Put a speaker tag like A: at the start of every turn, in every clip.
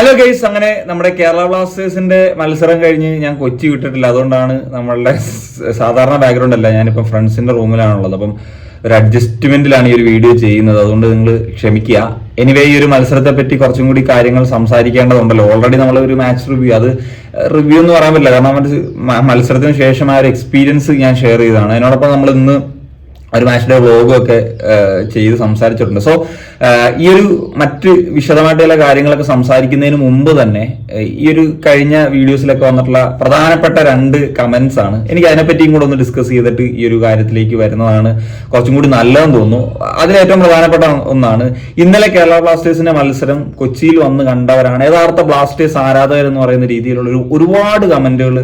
A: Hello guys, അങ്ങനെ നമ്മുടെ കേരള ബ്ലാസ്റ്റേഴ്സിന്റെ മത്സരം കഴിഞ്ഞ് ഞാൻ കൊച്ചി വിട്ടിട്ടില്ല. അതുകൊണ്ടാണ് നമ്മളുടെ സാധാരണ ബാക്ക്ഗ്രൗണ്ട് അല്ല, ഞാനിപ്പം ഫ്രണ്ട്സിന്റെ റൂമിലാണുള്ളത്. അപ്പം ഒരു അഡ്ജസ്റ്റ്മെന്റിലാണ് ഈ ഒരു വീഡിയോ ചെയ്യുന്നത്. അതുകൊണ്ട് നിങ്ങൾ ക്ഷമിക്കുക. എനിവേ, ഈ ഒരു മത്സരത്തെ പറ്റി കുറച്ചും കൂടി കാര്യങ്ങൾ സംസാരിക്കേണ്ടതുണ്ടല്ലോ. ഓൾറെഡി നമ്മൾ ഒരു മാച്ച് റിവ്യൂ, അത് റിവ്യൂ എന്ന് പറയാൻ പറ്റില്ല, കാരണം മത്സരത്തിന് ശേഷം ആ ഒരു എക്സ്പീരിയൻസ് ഞാൻ ഷെയർ ചെയ്തതാണ്. അതിനോടൊപ്പം നമ്മൾ ഇന്ന് ഒരു മാച്ചിന്റെ വ്ലോഗും ഒക്കെ ചെയ്ത് സംസാരിച്ചിട്ടുണ്ട്. സോ ഈ ഒരു മറ്റ് വിശദമായിട്ടുള്ള കാര്യങ്ങളൊക്കെ സംസാരിക്കുന്നതിന് മുമ്പ് തന്നെ ഈ ഒരു കഴിഞ്ഞ വീഡിയോസിലൊക്കെ വന്നിട്ടുള്ള പ്രധാനപ്പെട്ട 2 കമന്റ്സ് ആണ്. എനിക്ക് അതിനെപ്പറ്റിയും കൂടെ ഒന്ന് ഡിസ്കസ് ചെയ്തിട്ട് ഈ ഒരു കാര്യത്തിലേക്ക് വരുന്നതാണ് കുറച്ചും കൂടി നല്ലതെന്ന് തോന്നുന്നു. അതിലേറ്റവും പ്രധാനപ്പെട്ട ഒന്നാണ്, ഇന്നലെ കേരള ബ്ലാസ്റ്റേഴ്സിന്റെ മത്സരം കൊച്ചിയിൽ വന്ന് കണ്ടവരാണ് യഥാർത്ഥ ബ്ലാസ്റ്റേഴ്സ് ആരാധകർ എന്ന് പറയുന്ന രീതിയിലുള്ള ഒരുപാട് കമന്റുകൾ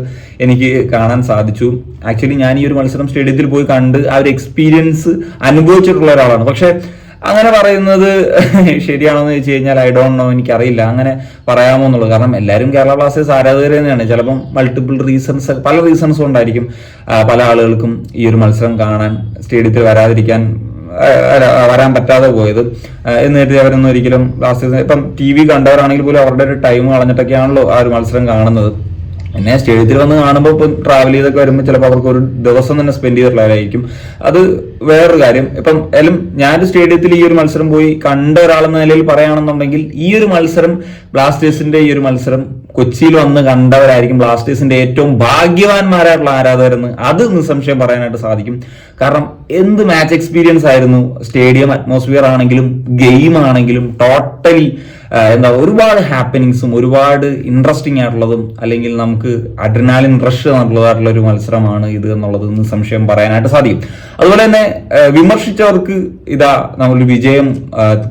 A: എനിക്ക് കാണാൻ സാധിച്ചു. ആക്ച്വലി ഞാൻ ഈ ഒരു മത്സരം സ്റ്റേഡിയത്തിൽ പോയി കണ്ട് ആ ഒരു എക്സ്പീരിയൻസ് അനുഭവിച്ചിട്ടുള്ള ഒരാളാണ്. പക്ഷെ അങ്ങനെ പറയുന്നത് ശരിയാണോ എന്ന് ചോദിച്ചു കഴിഞ്ഞാൽ ഐ ഡോണ്ട് നോ, എനിക്കറിയില്ല അങ്ങനെ പറയാമോ എന്നുള്ളത്. കാരണം എല്ലാവരും കേരള ബ്ലാസ്റ്റേഴ്സ് ആരാധകർ തന്നെയാണ്. ചിലപ്പം മൾട്ടിപ്പിൾ റീസൺസ്, പല റീസൺസും ഉണ്ടായിരിക്കും പല ആളുകൾക്കും ഈ ഒരു മത്സരം കാണാൻ സ്റ്റേഡിയത്തിൽ വരാൻ പറ്റാതെ പോയത്. എന്നിട്ട് അവരൊന്നും ഒരിക്കലും ബ്ലാസ്റ്റേഴ്സ് ഇപ്പം TV കണ്ടവരാണെങ്കിൽ പോലും അവരുടെ ഒരു ടൈം കളഞ്ഞിട്ടൊക്കെയാണല്ലോ ആ ഒരു മത്സരം കാണുന്നത്. പിന്നെ സ്റ്റേഡിയത്തിൽ വന്ന് കാണുമ്പോൾ ഇപ്പം ട്രാവൽ ചെയ്തൊക്കെ വരുമ്പോൾ ചിലപ്പോൾ അവർക്ക് ഒരു ദിവസം തന്നെ സ്പെൻഡ് ചെയ്തിട്ടുള്ളവരായിരിക്കും. അത് വേറൊരു കാര്യം. ഇപ്പം ഞാനൊരു സ്റ്റേഡിയത്തിൽ ഈ ഒരു മത്സരം പോയി കണ്ട ഒരാളെന്ന നിലയിൽ പറയുകയാണെന്നുണ്ടെങ്കിൽ, ഈ ഒരു മത്സരം ബ്ലാസ്റ്റേഴ്സിന്റെ ഈ ഒരു മത്സരം കൊച്ചിയിൽ വന്ന് കണ്ടവരായിരിക്കും ബ്ലാസ്റ്റേഴ്സിന്റെ ഏറ്റവും ഭാഗ്യവാന്മാരായിട്ടുള്ള ആരാധകരെന്ന് അത് നിസ്സംശയം പറയാനായിട്ട് സാധിക്കും. കാരണം എന്ത് മാച്ച് എക്സ്പീരിയൻസ് ആയിരുന്നു. സ്റ്റേഡിയം അറ്റ്മോസ്ഫിയർ ആണെങ്കിലും ഗെയിം ആണെങ്കിലും ടോട്ടലി ഒരുപാട് ഹാപ്പനിങ്സും ഒരുപാട് ഇൻട്രസ്റ്റിംഗ് ആയിട്ടുള്ളതും, അല്ലെങ്കിൽ നമുക്ക് അഡ്രിനാലിൻ റഷ് എന്നുള്ളതായിട്ടുള്ള ഒരു മത്സരമാണ് ഇത് എന്നുള്ളത് നിസ്സംശയം പറയാനായിട്ട് സാധിക്കും. അതുപോലെ തന്നെ വിമർശിച്ചവർക്ക് ഇതാ നമ്മളൊരു വിജയം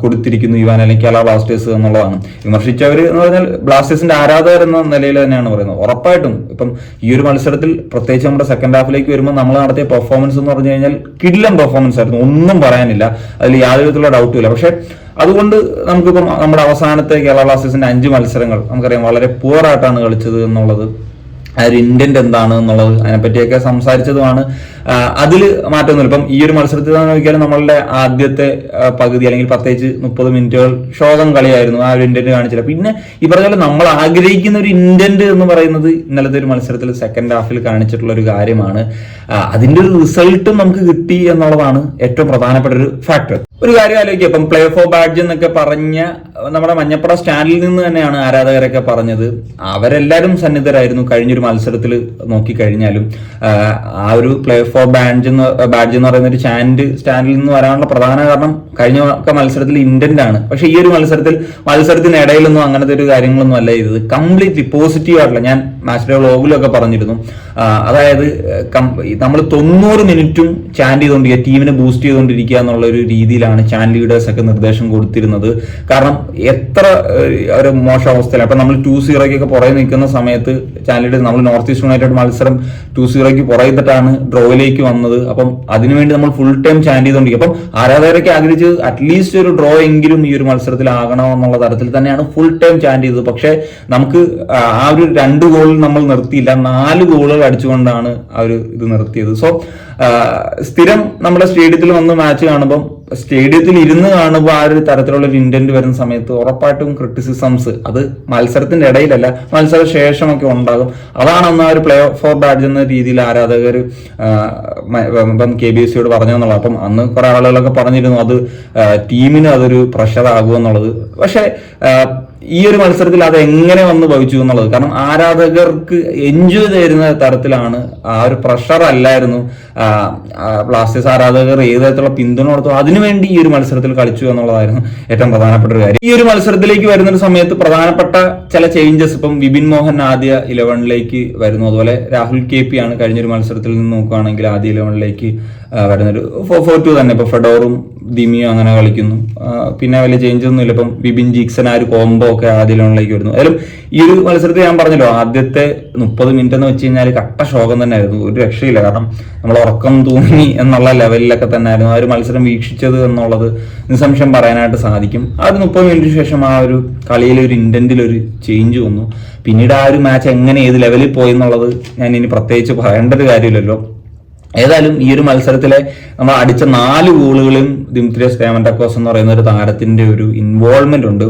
A: കൊടുത്തിരിക്കുന്നു ഇവാൻ, അല്ലെങ്കിൽ കേരള ബ്ലാസ്റ്റേഴ്സ് എന്നുള്ളതാണ്. വിമർശിച്ചവർ എന്ന് പറഞ്ഞാൽ ബ്ലാസ്റ്റേഴ്സിന്റെ ആരാധകർ എന്ന നിലയിൽ തന്നെയാണ് പറയുന്നത്. ഉറപ്പായിട്ടും ഇപ്പം ഈ ഒരു മത്സരത്തിൽ പ്രത്യേകിച്ച് നമ്മുടെ സെക്കൻഡ് ഹാഫിലേക്ക് വരുമ്പോൾ നമ്മൾ നടത്തിയ പെർഫോമൻസ് എന്ന് പറഞ്ഞു കഴിഞ്ഞാൽ കിടിലൻ പെർഫോമൻസ് ആയിരുന്നു, ഒന്നും പറയാനില്ല, അതിൽ യാതൊരു വിധത്തിലുള്ള ഡൗട്ടും ഇല്ല. പക്ഷെ അതുകൊണ്ട് നമുക്കിപ്പം നമ്മുടെ അവസാനത്തെ കേരള ബ്ലാസ്റ്റേഴ്സിന്റെ 5 മത്സരങ്ങൾ നമുക്കറിയാം വളരെ പുവറായിട്ടാണ് കളിച്ചത് എന്നുള്ളത്, ആ ഒരു ഇന്റന്റ് എന്താണ് എന്നുള്ളത് അതിനെപ്പറ്റിയൊക്കെ സംസാരിച്ചതുമാണ്. അതിൽ മാറ്റമൊന്നുമില്ല. ഇപ്പം ഈ ഒരു മത്സരത്തിൽ നോക്കിയാൽ നമ്മളുടെ ആദ്യത്തെ പകുതി അല്ലെങ്കിൽ പ്രത്യേകിച്ച് 30 മിനിറ്റുകൾ ശോകം കളിയായിരുന്നു. ആ ഒരു ഇന്റന്റ് കാണിച്ചില്ല. പിന്നെ ഈ പറഞ്ഞ പോലെ നമ്മൾ ആഗ്രഹിക്കുന്ന ഒരു ഇന്റന്റ് എന്ന് പറയുന്നത് ഇന്നലത്തെ ഒരു മത്സരത്തിൽ സെക്കൻഡ് ഹാഫിൽ കാണിച്ചിട്ടുള്ള ഒരു കാര്യമാണ്. അതിന്റെ ഒരു റിസൾട്ടും നമുക്ക് കിട്ടി എന്നുള്ളതാണ് ഏറ്റവും പ്രധാനപ്പെട്ട ഒരു ഫാക്ടർ. ഒരു കാര്യം ആലോചിക്കുക, ഇപ്പം പ്ലേ ഫോർ ബാഡ്ജ് എന്നൊക്കെ പറഞ്ഞ നമ്മുടെ മഞ്ഞപ്പട സ്റ്റാൻഡിൽ നിന്ന് തന്നെയാണ് ആരാധകരൊക്കെ പറഞ്ഞത്. അവരെല്ലാവരും സന്നിധരായിരുന്നു കഴിഞ്ഞൊരു മത്സരത്തിൽ നോക്കിക്കഴിഞ്ഞാലും. ആ ഒരു പ്ലേ ഫോർ ബാഡ്ജ് എന്ന് പറയുന്ന ഒരു സ്റ്റാൻഡിൽ നിന്ന് വരാനുള്ള പ്രധാന കാരണം കഴിഞ്ഞ മത്സരത്തിൽ ഇന്റന്റ് ആണ്. പക്ഷെ ഈ ഒരു മത്സരത്തിനിടയിലൊന്നും അങ്ങനത്തെ ഒരു കാര്യങ്ങളൊന്നും അല്ല ചെയ്തത്. കംപ്ലീറ്റ്ലി പോസിറ്റീവ് ആയിട്ടുള്ള, ഞാൻ മാച്ച് ഡേ വ്ലോഗിലൊക്കെ പറഞ്ഞിരുന്നു, അതായത് നമ്മൾ 90 മിനിറ്റും ചാൻഡ് ചെയ്തുകൊണ്ടിരിക്കുക, ടീമിനെ ബൂസ്റ്റ് ചെയ്തുകൊണ്ടിരിക്കുക എന്നുള്ള ഒരു രീതിയിലാണ് ചാനൽ ലീഡേഴ്സ് ഒക്കെ നിർദ്ദേശം കൊടുത്തിരുന്നത്. കാരണം എത്ര ഒരു മോശം അവസ്ഥയിലാണ്. അപ്പൊ നമ്മൾ 2-0 പുറകെ നിൽക്കുന്ന സമയത്ത് ചാനൽ ലീഡേഴ്സ്, നമ്മൾ നോർത്ത് ഈസ്റ്റ് യുണൈറ്റഡ് മത്സരം 2-0 പുറകിട്ടാണ് ഡ്രോയിലേക്ക് വന്നത്. അപ്പം അതിനുവേണ്ടി നമ്മൾ ഫുൾ ടൈം ചാൻഡ് ചെയ്തുകൊണ്ടിരിക്കും. അപ്പം ആരാധകരൊക്കെ ആഗ്രഹിച്ചത് അറ്റ്ലീസ്റ്റ് ഒരു ഡ്രോ എങ്കിലും ഈ ഒരു മത്സരത്തിലാകണം എന്നുള്ള തരത്തിൽ തന്നെയാണ് ഫുൾ ടൈം ചാൻഡ് ചെയ്തത്. പക്ഷെ നമുക്ക് ആ ഒരു 2 ഗോളിൽ നമ്മൾ നിർത്തിയില്ല, 4 ഗോളുകൾ അടിച്ചുകൊണ്ടാണ് ആ ഒരു ഇത് നിർത്തിയത്. സോ സ്ഥിരം നമ്മുടെ സ്റ്റേഡിയത്തിൽ വന്ന് മാച്ച് കാണുമ്പം, സ്റ്റേഡിയത്തിൽ ഇരുന്ന് കാണുമ്പോൾ ആ ഒരു തരത്തിലുള്ള ഒരു ഇന്റന്റ് വരുന്ന സമയത്ത് ഉറപ്പായിട്ടും ക്രിറ്റിസിസംസ് അത് മത്സരത്തിന്റെ ഇടയിലല്ല, മത്സര ശേഷമൊക്കെ ഉണ്ടാകും. അതാണ് അന്ന് ആ ഒരു പ്ലേ ഫോർ ബാഡ്ജ് എന്ന രീതിയിൽ ആരാധകർ ഇപ്പം KBSയോട് പറഞ്ഞെന്നുള്ളത്. അപ്പം അന്ന് കുറെ ആളുകളൊക്കെ പറഞ്ഞിരുന്നു അത് ടീമിന് അതൊരു പ്രഷർ ആകുമെന്നുള്ളത്. പക്ഷെ ഈ ഒരു മത്സരത്തിൽ അത് എങ്ങനെ വന്ന് ഭവിച്ചു എന്നുള്ളത്, കാരണം ആരാധകർക്ക് എൻജോയ് തരുന്ന തരത്തിലാണ്, ആ ഒരു പ്രഷർ അല്ലായിരുന്നു. ബ്ലാസ്റ്റേഴ്സ് ആരാധകർ ഏത് തരത്തിലുള്ള പിന്തുണ കൊടുത്തു അതിനുവേണ്ടി ഈ ഒരു മത്സരത്തിൽ കളിച്ചു എന്നുള്ളതായിരുന്നു ഏറ്റവും പ്രധാനപ്പെട്ട ഒരു കാര്യം. ഈ ഒരു മത്സരത്തിലേക്ക് വരുന്ന സമയത്ത് പ്രധാനപ്പെട്ട ചില ചേഞ്ചസ്, ഇപ്പം വിപിൻ മോഹൻ ആദ്യ 11ലേക്ക് വരുന്നു. അതുപോലെ രാഹുൽ KP ആണ് കഴിഞ്ഞൊരു മത്സരത്തിൽ നിന്ന് നോക്കുകയാണെങ്കിൽ ആദ്യ 11ലേക്ക് വരുന്നൊരു 4-4-2 തന്നെ. ഇപ്പൊ ഫെഡോറും ദിമിയോ അങ്ങനെ കളിക്കുന്നു. പിന്നെ വലിയ ചേഞ്ച് ഒന്നും ഇല്ല. ഇപ്പം വിപിൻ ജീക്സൺ ആ ഒരു കോംബോ ഒക്കെ ആദ്യ 11ലേക്ക് വരുന്നു. ഏതായാലും ഈ ഒരു മത്സരത്തിൽ ഞാൻ പറഞ്ഞല്ലോ, ആദ്യത്തെ 30 മിനിറ്റ് എന്ന് വെച്ച് കഴിഞ്ഞാൽ കട്ട ശോകം തന്നെ ആയിരുന്നു, ഒരു രക്ഷയില്ല. കാരണം നമ്മൾ ഉറക്കം തൂങ്ങി എന്നുള്ള ലെവലിലൊക്കെ തന്നെ ആയിരുന്നു ആ ഒരു മത്സരം വീക്ഷിച്ചത് എന്നുള്ളത് നിസ്സംശയം പറയാനായിട്ട് സാധിക്കും. ആ ഒരു 30 മിനിറ്റിന് ശേഷം ആ ഒരു കളിയിലെ ഒരു ഇന്റന്റിലൊരു ചേഞ്ച് വന്നു. പിന്നീട് ആ ഒരു മാച്ച് എങ്ങനെ ഏത് ലെവലിൽ പോയി എന്നുള്ളത് ഞാൻ ഇനി പ്രത്യേകിച്ച് പറയേണ്ട ഒരു കാര്യമില്ലല്ലോ. ഏതായാലും ഈ ഒരു മത്സരത്തിലെ നമ്മൾ അടിച്ച 4 ഗോളുകളും ദിമിത്രിയോസ് ഡയമന്റക്കോസ് എന്ന് പറയുന്ന ഒരു താരത്തിന്റെ ഒരു ഇൻവോൾവ്മെന്റ് ഉണ്ട്.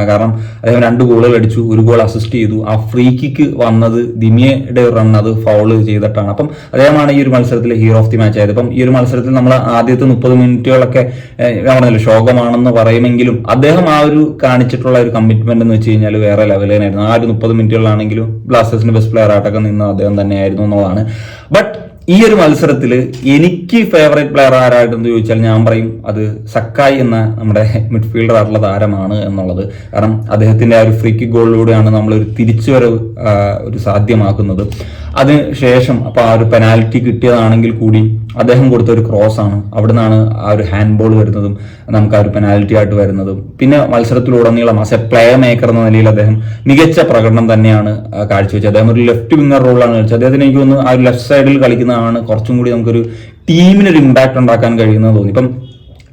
A: കാരണം അദ്ദേഹം 2 ഗോളുകൾ അടിച്ചു, 1 ഗോൾ അസിസ്റ്റ് ചെയ്തു. ആ ഫ്രീ കിക്ക് വന്നത് ദിമിയുടെ റൺ അത് ഫൗള് ചെയ്തിട്ടാണ്. അപ്പം അദ്ദേഹമാണ് ഈ ഒരു മത്സരത്തിലെ ഹീറോ ഓഫ് ദി മാച്ച് ആയത്. അപ്പം ഈ ഒരു മത്സരത്തിൽ നമ്മൾ ആദ്യത്തെ 30 മിനിറ്റുകളൊക്കെ പറഞ്ഞല്ലോ ശോകമാണെന്ന് പറയുമെങ്കിലും അദ്ദേഹം ആ ഒരു കാണിച്ചിട്ടുള്ള ഒരു കമ്മിറ്റ്മെന്റ് എന്ന് വെച്ച് കഴിഞ്ഞാൽ വേറെ ലെവൽ തന്നെയായിരുന്നു. ആ ഒരു 30 മിനിറ്റുകളാണെങ്കിലും ബ്ലാസ്റ്റേഴ്സിന്റെ ബെസ്റ്റ് പ്ലെയർ ആയിട്ടൊക്കെ നിന്ന് അദ്ദേഹം തന്നെയായിരുന്നു എന്നുള്ളതാണ്. ബട്ട് ഈ ഒരു മത്സരത്തിൽ എനിക്ക് ഫേവറേറ്റ് പ്ലെയർ ആരായിട്ടെന്ന് ചോദിച്ചാൽ ഞാൻ പറയും അത് സക്കായ് എന്ന നമ്മുടെ മിഡ്ഫീൽഡർ ആയിട്ടുള്ള താരമാണ് എന്നുള്ളത്. കാരണം അദ്ദേഹത്തിന്റെ ആ ഒരു ഫ്രീ കിക്ക് ഗോളിലൂടെയാണ് നമ്മളൊരു തിരിച്ചുവരവ് ഒരു സാധ്യമാക്കുന്നത്. അതിനുശേഷം അപ്പൊ ആ ഒരു പെനാൽറ്റി കിട്ടിയതാണെങ്കിൽ കൂടി അദ്ദേഹം കൊടുത്ത ഒരു ക്രോസ് ആണ്, അവിടെ നിന്നാണ് ആ ഒരു ഹാൻഡ് ബോൾ വരുന്നതും നമുക്ക് ആ ഒരു പെനാൽറ്റി ആയിട്ട് വരുന്നതും. പിന്നെ മത്സരത്തിലുടനീളം ആസ് എ പ്ലേ മേക്കർ എന്ന നിലയിൽ അദ്ദേഹം മികച്ച പ്രകടനം തന്നെയാണ് കാഴ്ചവെച്ചത്. അദ്ദേഹം ഒരു ലെഫ്റ്റ് വിങ്ങർ റോളാണ് കളിച്ചത്. അദ്ദേഹത്തിന് എനിക്ക് തോന്നുന്നു ആ ഒരു ലെഫ്റ്റ് സൈഡിൽ കളിക്കുന്നതാണ് കുറച്ചും കൂടി നമുക്കൊരു ടീമിനൊരു ഇമ്പാക്ട് ഉണ്ടാക്കാൻ കഴിയുന്നത് തോന്നി. ഇപ്പം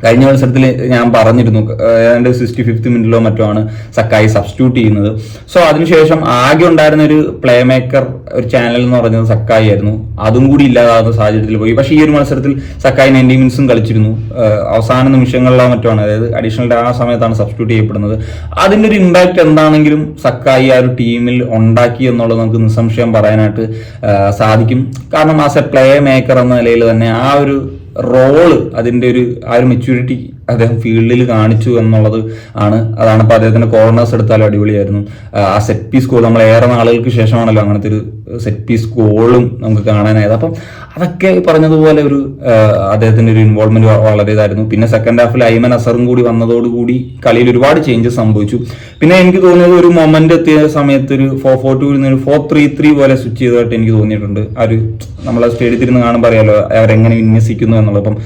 A: കഴിഞ്ഞ മത്സരത്തിൽ ഞാൻ പറഞ്ഞിരുന്നു ഏതാണ്ട് 65th മിനിറ്റിലോ മറ്റോ ആണ് സക്കായി സബ്സ്റ്റിറ്റ്യൂട്ട് ചെയ്യുന്നത്. സോ അതിനുശേഷം ആകെ ഉണ്ടായിരുന്ന ഒരു പ്ലേ മേക്കർ ഒരു ചാനൽ എന്ന് പറയുന്നത് സക്കായി ആയിരുന്നു. അതും കൂടി ഇല്ലാതാകുന്ന സാഹചര്യത്തിൽ പോയി. പക്ഷേ ഈ ഒരു മത്സരത്തിൽ സക്കായി 90 മിനിറ്റ്സും കളിച്ചിരുന്നു. അവസാന നിമിഷങ്ങളിലോ മറ്റോ ആണ്, അതായത് അഡീഷണൽ ആ സമയത്താണ് സബ്സ്റ്റിറ്റ്യൂട്ട് ചെയ്യപ്പെടുന്നത്. അതിന്റെ ഒരു ഇമ്പാക്ട് എന്താണെങ്കിലും സക്കായി ആ ഒരു ടീമിൽ ഉണ്ടാക്കി എന്നുള്ളത് നമുക്ക് നിസ്സംശയം പറയാനായിട്ട് സാധിക്കും. കാരണം ആസ് എ പ്ലേ മേക്കർ എന്ന നിലയിൽ തന്നെ ആ ഒരു റോള് അതിന്റെ ഒരു ആ ഒരു മെച്യൂരിറ്റി അദ്ദേഹം ഫീൽഡിൽ കാണിച്ചു എന്നുള്ളത് അതാണ്. ഇപ്പൊ അദ്ദേഹത്തിന്റെ കോർണേഴ്സ് എടുത്താലും അടിപൊളിയായിരുന്നു. ആ സെറ്റ് പീസ് ഗോൾ നമ്മൾ ഏറെ നാളുകൾക്ക് ശേഷമാണല്ലോ അങ്ങനത്തെ ഒരു സെറ്റ് പീസ് ഗോളും നമുക്ക് കാണാനായത്. അപ്പം അതൊക്കെ പറഞ്ഞതുപോലെ ഒരു അദ്ദേഹത്തിന്റെ ഒരു ഇൻവോൾവ്മെന്റ് വളരെ ഇതായിരുന്നു. പിന്നെ സെക്കൻഡ് ഹാഫിൽ ഐമൻ അസറും കൂടി വന്നതോടുകൂടി കളിയിൽ ഒരുപാട് ചേഞ്ചസ് സംഭവിച്ചു. പിന്നെ എനിക്ക് തോന്നിയത് ഒരു മൊമെന്റ് എത്തിയ സമയത്ത് ഒരു 4-4-2 ഒരു 4-3-3 പോലെ സ്വിച്ച് ചെയ്തതായിട്ട് എനിക്ക് തോന്നിയിട്ടുണ്ട്. ആ ഒരു നമ്മളെ സ്റ്റേഡിയത്തിൽ നിന്ന് കാണുമ്പോൾ അറിയാലോ അവരെങ്ങനെ വിന്യസിക്കുന്നു എന്നുള്ളത്. അപ്പം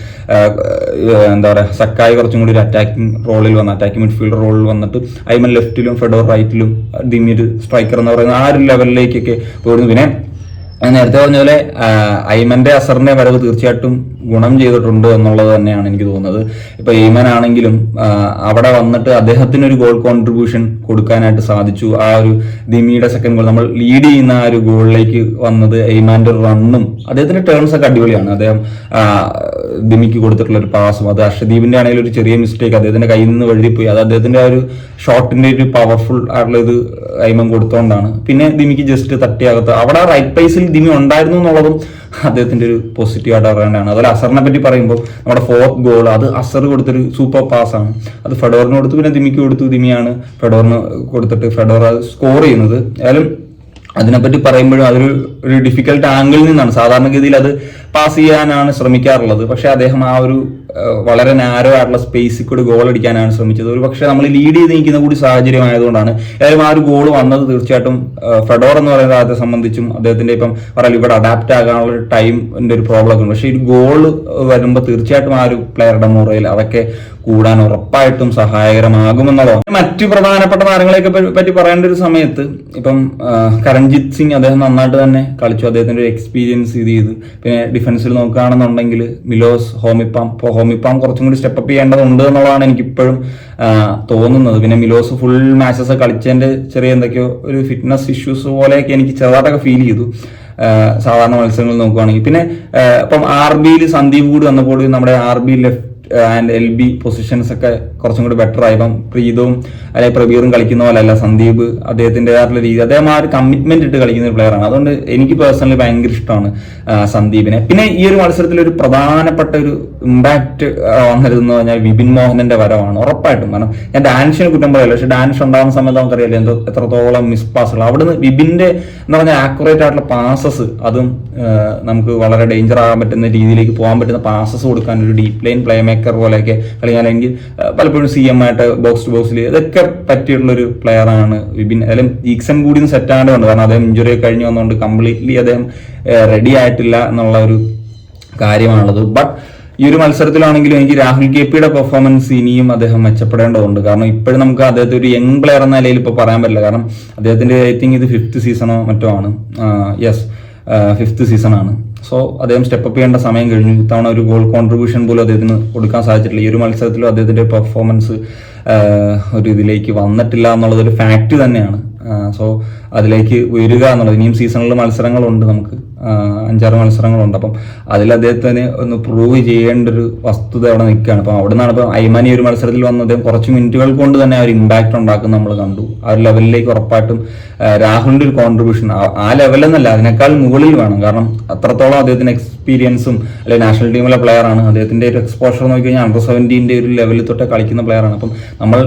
A: എന്താ പറയുക, സക്കായി കുറച്ചും കൂടി ഒരു അറ്റാക്കിംഗ് റോളിൽ വന്ന് അറ്റാക്കിംഗ് മിഡ്ഫീൽഡർ റോളിൽ വന്നിട്ട് ഐമൻ ലെഫ്റ്റിലും ഫെഡോർ റൈറ്റിലും ദിമി ഒരു സ്ട്രൈക്കർ എന്ന് പറയുന്ന ആ ഒരു ലെവലിലേക്കൊക്കെ പോയിരുന്നു. പിന്നെ നേരത്തെ പറഞ്ഞ പോലെ ഐമന്റെ അസറിന്റെ വരവ് തീർച്ചയായിട്ടും ഗുണം ചെയ്തിട്ടുണ്ട് എന്നുള്ളത് തന്നെയാണ് എനിക്ക് തോന്നുന്നത്. ഇപ്പൊ എയ്മൻ ആണെങ്കിലും അവിടെ വന്നിട്ട് അദ്ദേഹത്തിന് ഒരു ഗോൾ കോൺട്രിബ്യൂഷൻ കൊടുക്കാനായിട്ട് സാധിച്ചു. ആ ഒരു ദിമിയുടെ സെക്കൻഡ് ഗോൾ നമ്മൾ ലീഡ് ചെയ്യുന്ന ആ ഒരു ഗോളിലേക്ക് വന്നത് എയ്മാന്റെ റണ്ണും അദ്ദേഹത്തിന്റെ ടേൺസ് ഒക്കെ അടിപൊളിയാണ്. അദ്ദേഹം ദിമിക്ക് കൊടുത്തിട്ടുള്ള ഒരു പാസും അത് അർഷദീപിന്റെ ആണെങ്കിലും ഒരു ചെറിയ മിസ്റ്റേക്ക് അദ്ദേഹത്തിന്റെ കയ്യിൽ നിന്ന് വഴുതിപ്പോയി. അത് അദ്ദേഹത്തിന്റെ ആ ഒരു ഷോട്ടിന്റെ ഒരു പവർഫുൾ ആയിട്ടുള്ള ഇത് ഐമൻ കൊടുത്തോണ്ടാണ്. പിന്നെ ദിമിക്ക് ജസ്റ്റ് തട്ടിയാകത്ത് അവിടെ റൈറ്റ് പ്ലേസിൽ ദിമി ഉണ്ടായിരുന്നു എന്നുള്ളതും അദ്ദേഹത്തിന്റെ ഒരു പോസിറ്റീവ് ആയിട്ട് അറിയേണ്ടതാണ്. അതുപോലെ അസറിനെ പറ്റി പറയുമ്പോൾ നമ്മുടെ 4th ഗോൾ അത് അസർ കൊടുത്തൊരു സൂപ്പർ പാസ് ആണ്. അത് ഫെഡോറിന് കൊടുത്തു, പിന്നെ ദിമിക്ക് കൊടുത്തു. ദിമിയാണ് ഫെഡോറിന് കൊടുത്തിട്ട് ഫെഡോർ അത് സ്കോർ ചെയ്യുന്നത്. ഏതായാലും അതിനെപ്പറ്റി പറയുമ്പോഴും അതൊരു ഡിഫിക്കൽട്ട് ആംഗിളിൽ നിന്നാണ് സാധാരണഗതിയിൽ അത് പാസ് ചെയ്യാനാണ് ശ്രമിക്കാറുള്ളത്. പക്ഷെ അദ്ദേഹം ആ ഒരു വളരെ നാരോ ആയിട്ടുള്ള സ്പേസിൽ കൂടി ഗോൾ അടിക്കാനാണ് ശ്രമിച്ചത്. ഒരു പക്ഷേ നമ്മൾ ലീഡ് ചെയ്ത് നിൽക്കുന്ന കൂടി സാഹചര്യം ആയതുകൊണ്ടാണ് ഏതായാലും ആ ഒരു ഗോൾ വന്നത്. തീർച്ചയായിട്ടും ഫെഡോർ എന്ന് പറയുന്ന ആദ്യത്തെ സംബന്ധിച്ചും അദ്ദേഹത്തിന്റെ ഇപ്പം പറയാം ഇവിടെ അഡാപ്റ്റ് ആകാനുള്ള ഒരു ടൈമിന്റെ ഒരു പ്രോബ്ലം ഒക്കെ ഉണ്ട്. പക്ഷെ ഈ ഗോൾ വരുമ്പോൾ തീർച്ചയായിട്ടും ആ ഒരു പ്ലെയറുടെ മുറയിൽ അതൊക്കെ കൂടാൻ ഉറപ്പായിട്ടും സഹായകരമാകുമെന്നുള്ളതാണ്. മറ്റു പ്രധാനപ്പെട്ട താരങ്ങളെയൊക്കെ പറ്റി പറയേണ്ട ഒരു സമയത്ത് ഇപ്പം കരൺജിത് സിംഗ് അദ്ദേഹം നന്നായിട്ട് തന്നെ കളിച്ചു. അദ്ദേഹത്തിന്റെ ഒരു എക്സ്പീരിയൻസ് ഇത് ചെയ്ത്. പിന്നെ ഡിഫൻസിൽ നോക്കുകയാണെന്നുണ്ടെങ്കിൽ മിലോസ് ഹോമിപ്പാം കുറച്ചും കൂടി സ്റ്റെപ്പ് അപ്പ് ചെയ്യേണ്ടതുണ്ട് എന്നുള്ളതാണ് എനിക്കിപ്പോഴും തോന്നുന്നത്. പിന്നെ മിലോസ് ഫുൾ മാച്ചസ് കളിച്ചതിന്റെ ചെറിയ എന്തൊക്കെയോ ഒരു ഫിറ്റ്നസ് ഇഷ്യൂസ് പോലെയൊക്കെ എനിക്ക് ചെറുതായിട്ടൊക്കെ ഫീൽ ചെയ്തു സാധാരണ മത്സരങ്ങൾ നോക്കുകയാണെങ്കിൽ. പിന്നെ ഇപ്പം RBയിൽ സന്ദീപ് കൂടി വന്നപ്പോൾ നമ്മുടെ RB left and LB positions ഒക്കെ കുറച്ചും കൂടി ബെറ്റർ ആയി. ഇപ്പം പ്രീതവും അല്ലെങ്കിൽ പ്രബീറും കളിക്കുന്ന പോലെ അല്ല സന്ദീപ് അദ്ദേഹത്തിൻ്റെതായിട്ടുള്ള രീതി. അദ്ദേഹം ആ ഒരു കമ്മിറ്റ്മെന്റ് ഇട്ട് കളിക്കുന്ന ഒരു പ്ലെയറാണ്. അതുകൊണ്ട് എനിക്ക് പേഴ്സണലി ഭയങ്കര ഇഷ്ടമാണ് സന്ദീപിനെ. പിന്നെ ഈ ഒരു മത്സരത്തിൽ ഒരു പ്രധാനപ്പെട്ട ഒരു ഇമ്പാക്ട് വന്നിരുന്നു പറഞ്ഞാൽ വിപിൻ മോഹനന്റെ വരവാണ് ഉറപ്പായിട്ടും. കാരണം ഞാൻ ഡാനിഷിനെ കുറ്റം പറയല്ല, പക്ഷെ ഡാനിഷ് ഉണ്ടാകുന്ന സമയത്ത് നമുക്കറിയാലോ എത്രത്തോളം മിസ് പാസുകൾ. അവിടുന്ന് വിപിന്റെ എന്ന് പറഞ്ഞാൽ ആക്യുറേറ്റ് ആയിട്ടുള്ള പാസസ് അതും നമുക്ക് വളരെ ഡേഞ്ചർ ആകാൻ പറ്റുന്ന രീതിയിലേക്ക് പോകാൻ പറ്റുന്ന പാസസ് കൊടുക്കാൻ ഒരു ഡീപ് ലൈൻ പ്ലേ മേക്കർ പോലെയൊക്കെ കളിക്കാനെങ്കിൽ പലപ്പോഴും CM ആയിട്ട് ബോക്സ് ടു ബോക്സിൽ ഇതൊക്കെ പറ്റിയിട്ടുള്ള ഒരു പ്ലെയർ ആണ് വിപിൻ. അതിലും ഈക്സൺ കൂടി ഒന്ന് സെറ്റ് ആകേണ്ടതുണ്ട്. കാരണം അദ്ദേഹം ഇഞ്ചുറി കഴിഞ്ഞ് വന്നുകൊണ്ട് കംപ്ലീറ്റ്ലി അദ്ദേഹം റെഡി ആയിട്ടില്ല എന്നുള്ള ഒരു കാര്യമാണുള്ളത്. ബട്ട് ഈ ഒരു മത്സരത്തിലാണെങ്കിലും എനിക്ക് രാഹുൽ KPയുടെ പെർഫോമൻസ് ഇനിയും അദ്ദേഹം മെച്ചപ്പെടേണ്ടതുണ്ട്. കാരണം ഇപ്പോഴും നമുക്ക് അദ്ദേഹത്തെ ഒരു യങ് പ്ലെയർ എന്ന നിലയിൽ ഇപ്പോൾ പറയാൻ പറ്റില്ല. കാരണം അദ്ദേഹത്തിന്റെ ഐ തിങ്ക് ഇത് 5th സീസണോ മറ്റോ ആണ്. യെസ്, 5th സീസൺ ആണ്. സോ അദ്ദേഹം സ്റ്റെപ്പ് അപ്പ് ചെയ്യേണ്ട സമയം കഴിഞ്ഞു. ഇത്തവണ ഒരു ഗോൾ കോൺട്രിബ്യൂഷൻ പോലും അദ്ദേഹത്തിന് കൊടുക്കാൻ സാധിച്ചിട്ടില്ല. ഈ ഒരു മത്സരത്തിലും അദ്ദേഹത്തിന്റെ പെർഫോമൻസ് ഒരു ഇതിലേക്ക് വന്നിട്ടില്ല എന്നുള്ളതൊരു ഫാക്ട് തന്നെയാണ്. സോ അതിലേക്ക് വരിക എന്നുള്ളത് ഇനിയും സീസണിൽ മത്സരങ്ങളുണ്ട് നമുക്ക്. 5-6 മത്സരങ്ങളുണ്ട്. അപ്പം അതിൽ അദ്ദേഹത്തിന് ഒന്ന് പ്രൂവ് ചെയ്യേണ്ട ഒരു വസ്തുത അവിടെ നിൽക്കുകയാണ്. അപ്പം അവിടെ നിന്നാണ് ഇപ്പം ഐമാനി ഒരു മത്സരത്തിൽ വന്ന് അദ്ദേഹം കുറച്ച് മിനിറ്റുകൾ കൊണ്ട് തന്നെ ആ ഒരു ഇമ്പാക്ട് ഉണ്ടാക്കുന്ന നമ്മൾ കണ്ടു. ആ ഒരു ലെവലിലേക്ക് ഉറപ്പായിട്ടും രാഹുലിന്റെ ഒരു കോൺട്രിബ്യൂഷൻ ആ ലെവലെന്നല്ല, അതിനേക്കാൾ മുകളിൽ വേണം. കാരണം അത്രത്തോളം അദ്ദേഹത്തിന് എക്സ്പീരിയൻസും അല്ലെങ്കിൽ നാഷണൽ ടീമിലെ പ്ലെയർ ആണ്. അദ്ദേഹത്തിന്റെ ഒരു എക്സ്പോഷർ നോക്കി കഴിഞ്ഞാൽ അണ്ടർ-17 ഒരു ലെവലിൽ തൊട്ട് കളിക്കുന്ന പ്ലെയർ ആണ്. അപ്പം നമ്മൾ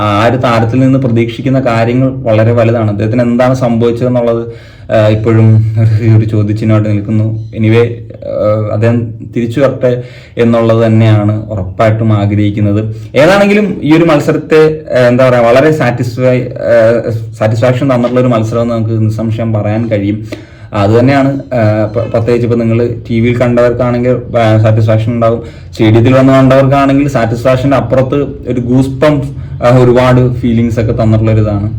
A: ആ ഒരു താരത്തിൽ നിന്ന് പ്രതീക്ഷിക്കുന്ന കാര്യങ്ങൾ വളരെ വലുതാണ്. അദ്ദേഹത്തിന് എന്താണ് സംഭവിച്ചതെന്നുള്ളത് ഇപ്പോഴും ഒരു ചോദ്യചിഹ്നമായിട്ട് നിൽക്കുന്നു. എനിവേ അദ്ദേഹം തിരിച്ചു വരട്ടെ എന്നുള്ളത് തന്നെയാണ് ഉറപ്പായിട്ടും ആഗ്രഹിക്കുന്നത്. ഏതാണെങ്കിലും ഈ ഒരു മത്സരത്തെ എന്താ പറയുക, വളരെ സാറ്റിസ്ഫാക്ഷൻ തന്നിട്ടുള്ള ഒരു മത്സരം എന്ന് നമുക്ക് നിസ്സംശയം പറയാൻ കഴിയും. അത് തന്നെയാണ് പ്രത്യേകിച്ച് ഇപ്പം നിങ്ങൾ ടി വിയിൽ കണ്ടവർക്കാണെങ്കിൽ സാറ്റിസ്ഫാക്ഷൻ ഉണ്ടാവും, സ്റ്റേഡിയത്തിൽ വന്ന് കണ്ടവർക്കാണെങ്കിൽ സാറ്റിസ്ഫാക്ഷൻ്റെ അപ്പുറത്ത് ഒരു ഗൂസ് പമ്പ് ഒരുപാട് ഫീലിങ്സ് ഒക്കെ തന്നിട്ടുള്ള ഒരു ഇതാണ്.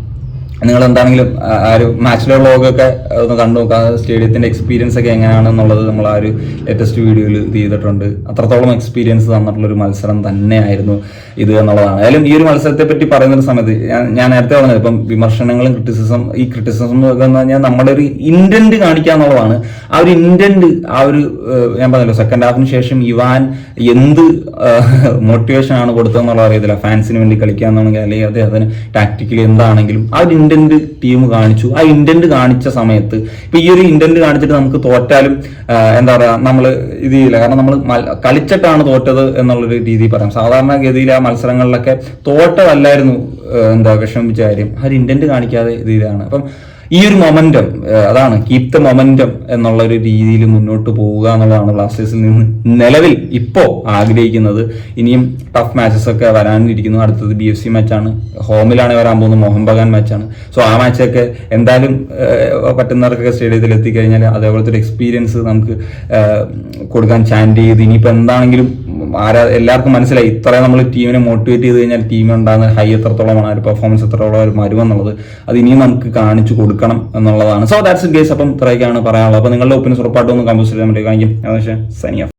A: നിങ്ങൾ എന്താണെങ്കിലും ആ ഒരു മാച്ചിലെ വ്ളോഗൊക്കെ ഒന്ന് കണ്ടു നോക്കുക. സ്റ്റേഡിയത്തിന്റെ എക്സ്പീരിയൻസ് ഒക്കെ എങ്ങനെയാണെന്നുള്ളത് നമ്മൾ ആ ഒരു ലേറ്റസ്റ്റ് വീഡിയോയിൽ ഇത് ചെയ്തിട്ടുണ്ട്. അത്രത്തോളം എക്സ്പീരിയൻസ് തന്നിട്ടുള്ള ഒരു മത്സരം തന്നെയായിരുന്നു ഇത് എന്നുള്ളതാണ്. ഏതായാലും ഈ ഒരു മത്സരത്തെ പറ്റി പറയുന്ന ഒരു സമയത്ത് ഞാൻ നേരത്തെ പറഞ്ഞത് ഇപ്പം വിമർശനങ്ങളും ക്രിറ്റിസിസം ഒക്കെ എന്ന് പറഞ്ഞാൽ നമ്മുടെ ഒരു ഇന്റന്റ് കാണിക്കുക എന്നുള്ളതാണ്. ആ ഒരു ഇന്റന്റ്, ആ ഒരു ഞാൻ പറഞ്ഞല്ലോ സെക്കൻഡ് ഹാഫിന് ശേഷം ഇവാൻ എന്ത് മോട്ടിവേഷൻ ആണ് കൊടുത്തതെന്നുള്ള അറിയത്തില്ല. ഫാൻസിന് വേണ്ടി കളിക്കാന്നാണെങ്കിൽ അല്ലെങ്കിൽ അദ്ദേഹത്തിന് ടാക്ടിക്കലി എന്താണെങ്കിലും ആ ഒരു ഇന്റന്റ് ടീം കാണിച്ചു. ആ ഇന്റന്റ് കാണിച്ച സമയത്ത് ഇപ്പൊ ഈ ഒരു ഇന്റന്റ് കാണിച്ചിട്ട് നമുക്ക് തോറ്റാലും എന്താ പറയാ, നമ്മൾ ഇത് ചെയ്യില്ല. കാരണം നമ്മൾ കളിച്ചിട്ടാണ് തോറ്റത് എന്നുള്ളൊരു രീതി പറയാം. സാധാരണഗതിയിൽ ആ മത്സരങ്ങളിലൊക്കെ തോറ്റതല്ലായിരുന്നു എന്താ വിഷമിച്ച കാര്യം, ആ ഒരു ഇന്റന്റ് കാണിക്കാതെ ഇതിലാണ്. അപ്പം ഈ ഒരു മൊമെന്റം അതാണ് കീപ് ദ മൊമെന്റം എന്നുള്ള ഒരു രീതിയിൽ മുന്നോട്ട് പോവുക എന്നുള്ളതാണ് ബ്ലാസ്റ്റേഴ്സിൽ നിന്ന് നിലവിൽ ഇപ്പോൾ ആഗ്രഹിക്കുന്നത്. ഇനിയും ടഫ് മാച്ചസ് ഒക്കെ വരാനിരിക്കുന്നു. അടുത്തത് BFC മാച്ചാണ്, ഹോമിലാണ് വരാൻ പോകുന്നത്, മോഹൻ ബഗാൻ മാച്ചാണ്. സോ ആ മാച്ചൊക്കെ എന്തായാലും പറ്റുന്നവർക്കൊക്കെ സ്റ്റേഡിയത്തിൽ എത്തിക്കഴിഞ്ഞാൽ അതേപോലത്തെ ഒരു എക്സ്പീരിയൻസ് നമുക്ക് കൊടുക്കാൻ ചാൻസ് ചെയ്ത് ഇനിയിപ്പോൾ എന്താണെങ്കിലും എല്ലാവർക്കും മനസ്സിലായി ഇത്രയും നമ്മൾ ടീമിനെ മോട്ടിവേറ്റ് ചെയ്ത് കഴിഞ്ഞാൽ ടീം ഉണ്ടാകുന്ന ഹൈ എത്രത്തോളമാണ്, ഒരു പെർഫോമൻസ് എത്രത്തോളം വരുമെന്നുള്ളത് അത് ഇനിയും നമുക്ക് കാണിച്ചു കൊടുക്കണം എന്നുള്ളതാണ്. So that's it guys. അപ്പം ഇത്രയൊക്കെയാണ് പറയാനുള്ളത്. അപ്പോൾ നിങ്ങളുടെ ഒപ്പീനിയൻസ് ഉറപ്പായിട്ടും ഒന്ന് കമ്പോസ് ചെയ്യാൻ വേണ്ടി കാണിക്കും. Signing off.